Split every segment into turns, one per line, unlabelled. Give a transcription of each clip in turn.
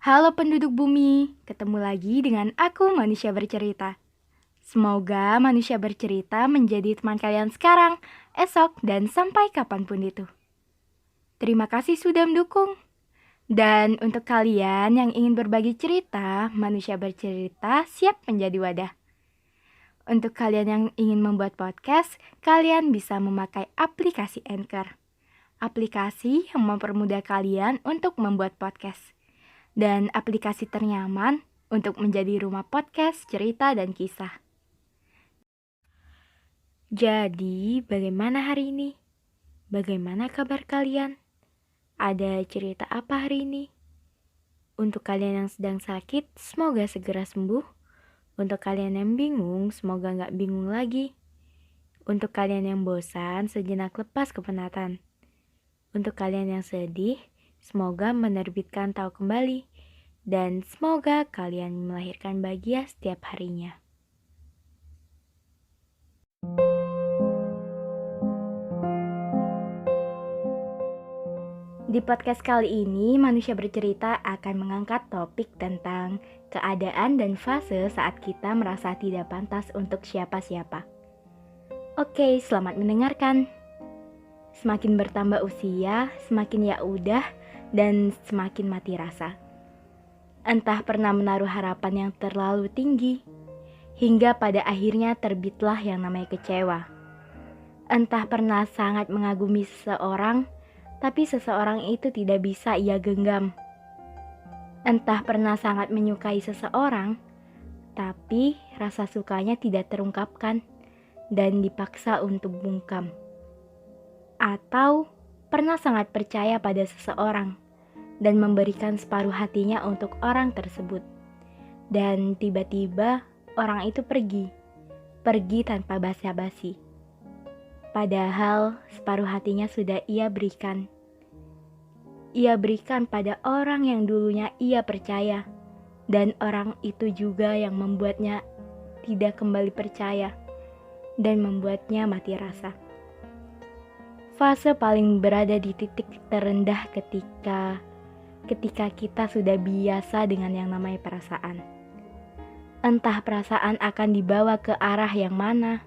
Halo penduduk bumi, ketemu lagi dengan aku Manusia Bercerita. Semoga Manusia Bercerita menjadi teman kalian sekarang, esok, dan sampai kapanpun itu. Terima kasih sudah mendukung. Dan untuk kalian yang ingin berbagi cerita, Manusia Bercerita siap menjadi wadah. Untuk kalian yang ingin membuat podcast, kalian bisa memakai aplikasi Anchor. Aplikasi yang mempermudah kalian untuk membuat podcast. Dan aplikasi ternyaman untuk menjadi rumah podcast, cerita, dan kisah. Jadi, bagaimana hari ini? Bagaimana kabar kalian? Ada cerita apa hari ini? Untuk kalian yang sedang sakit, semoga segera sembuh. Untuk kalian yang bingung, semoga nggak bingung lagi. Untuk kalian yang bosan, sejenak lepas kepenatan. Untuk kalian yang sedih, semoga menerbitkan tahu kembali. Dan semoga kalian melahirkan bahagia setiap harinya. Di podcast kali ini, Manusia Bercerita akan mengangkat topik tentang keadaan dan fase saat kita merasa tidak pantas untuk siapa-siapa. Oke, selamat mendengarkan. Semakin bertambah usia, semakin ya udah, dan semakin mati rasa. Entah pernah menaruh harapan yang terlalu tinggi, hingga pada akhirnya terbitlah yang namanya kecewa. Entah pernah sangat mengagumi seseorang, tapi seseorang itu tidak bisa ia genggam. Entah pernah sangat menyukai seseorang, tapi rasa sukanya tidak terungkapkan dan dipaksa untuk bungkam. Atau pernah sangat percaya pada seseorang dan memberikan separuh hatinya untuk orang tersebut. Dan tiba-tiba orang itu pergi tanpa basa-basi. Padahal separuh hatinya sudah ia berikan. Ia berikan pada orang yang dulunya ia percaya. Dan orang itu juga yang membuatnya tidak kembali percaya. Dan membuatnya mati rasa. Fase paling berada di titik terendah ketika kita sudah biasa dengan yang namanya perasaan. Entah perasaan akan dibawa ke arah yang mana.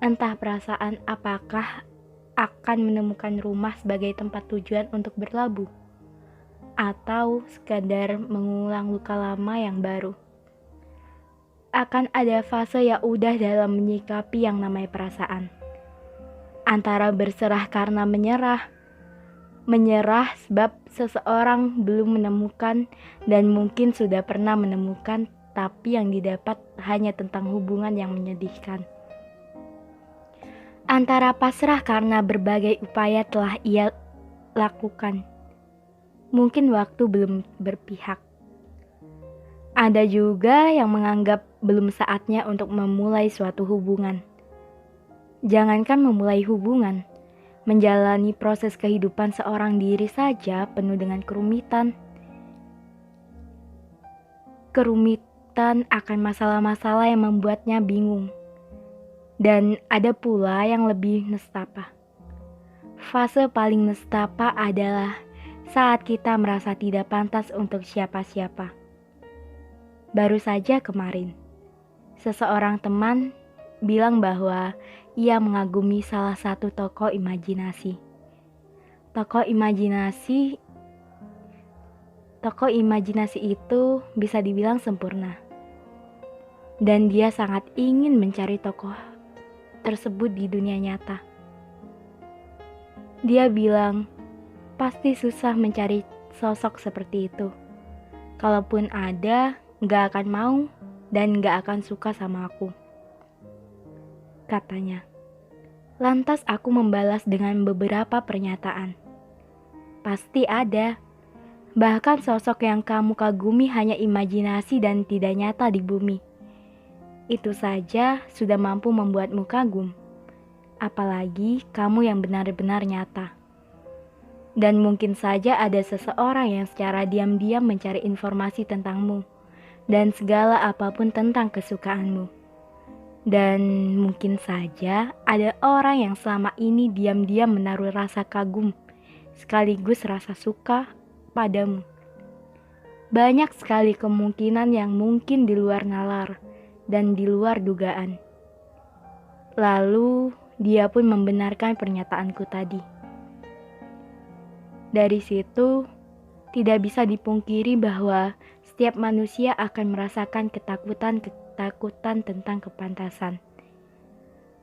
Entah perasaan apakah akan menemukan rumah sebagai tempat tujuan untuk berlabuh, atau sekadar mengulang luka lama yang baru. Akan ada fase yang udah dalam menyikapi yang namanya perasaan. Antara berserah karena menyerah sebab seseorang belum menemukan dan mungkin sudah pernah menemukan, tapi yang didapat hanya tentang hubungan yang menyedihkan. Antara pasrah karena berbagai upaya telah ia lakukan. Mungkin waktu belum berpihak. Ada juga yang menganggap belum saatnya untuk memulai suatu hubungan. Jangankan memulai hubungan, menjalani proses kehidupan seorang diri saja penuh dengan kerumitan. Kerumitan akan masalah-masalah yang membuatnya bingung. Dan ada pula yang lebih nestapa. Fase paling nestapa adalah saat kita merasa tidak pantas untuk siapa-siapa. Baru saja kemarin, seseorang teman bilang bahwa ia mengagumi salah satu tokoh imajinasi. Tokoh imajinasi itu bisa dibilang sempurna. Dan dia sangat ingin mencari tokoh tersebut di dunia nyata. Dia bilang, pasti susah mencari sosok seperti itu. Kalaupun ada, gak akan mau dan gak akan suka sama aku, katanya. Lantas aku membalas dengan beberapa pernyataan. Pasti ada. Bahkan sosok yang kamu kagumi hanya imajinasi dan tidak nyata di bumi. Itu saja sudah mampu membuatmu kagum. Apalagi kamu yang benar-benar nyata. Dan mungkin saja ada seseorang yang secara diam-diam mencari informasi tentangmu dan segala apapun tentang kesukaanmu. Dan mungkin saja ada orang yang selama ini diam-diam menaruh rasa kagum sekaligus rasa suka padamu. Banyak sekali kemungkinan yang mungkin di luar nalar dan di luar dugaan. Lalu dia pun membenarkan pernyataanku tadi. Dari situ, tidak bisa dipungkiri bahwa setiap manusia akan merasakan ketakutan tentang kepantasan.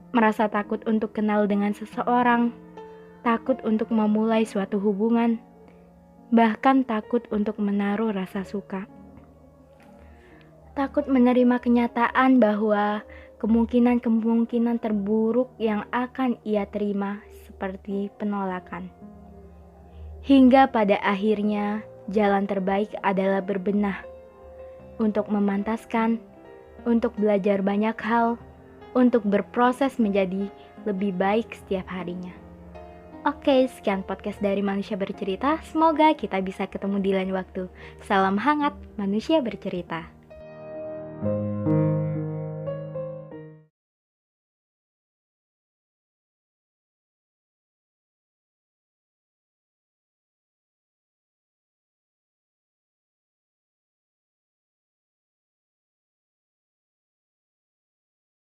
Merasa takut untuk kenal dengan seseorang, takut untuk memulai suatu hubungan, bahkan takut untuk menaruh rasa suka. Takut menerima kenyataan bahwa kemungkinan-kemungkinan terburuk yang akan ia terima seperti penolakan. Hingga pada akhirnya jalan terbaik adalah berbenah untuk memantaskan, untuk belajar banyak hal, untuk berproses menjadi lebih baik setiap harinya. Oke, sekian podcast dari Manusia Bercerita. Semoga kita bisa ketemu di lain waktu. Salam hangat, Manusia Bercerita.